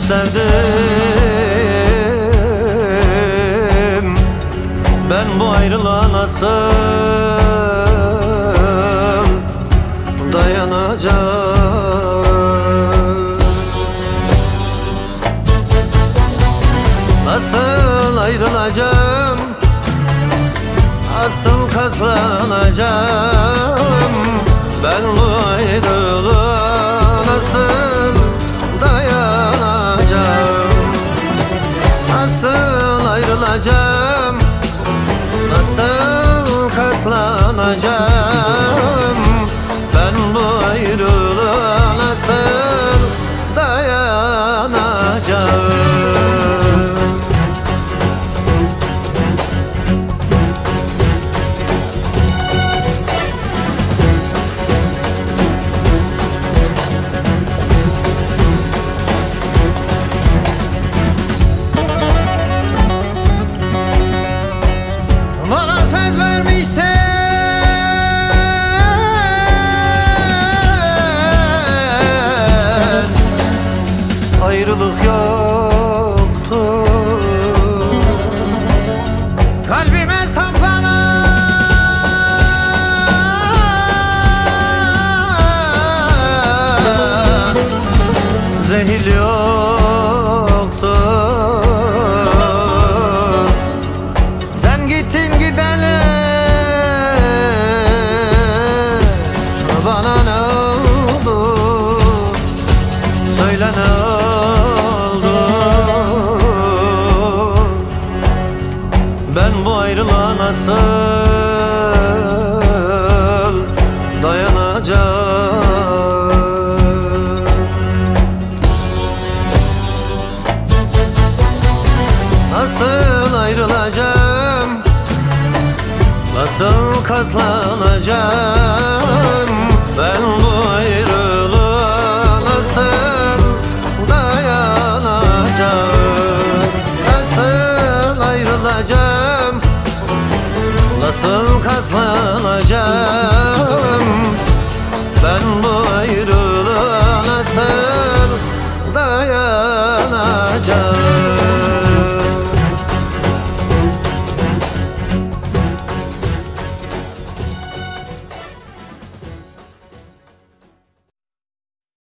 sevdim. Ben bu ayrılığa nasıl dayanacağım? Nasıl ayrılacağım? Nasıl katlanacağım? Ben bu ayrılığa nasıl dayanacağım? Nasıl ayrılacağım? Nasıl katlanacağım? Ben bu ayrılığa nasıl dayanacağım? Ayrılık yoktu, kalbime saplanan zehir yoktu. Sen gittin gidene bana ne oldu? Söyle ne oldu? Ben bu ayrılığa nasıl dayanacağım? Nasıl ayrılacağım? Nasıl katlanacağım? Ben bu ayrılığa nasıl dayanacağım? Nasıl ayrılacağım? Nasıl katlanacağım?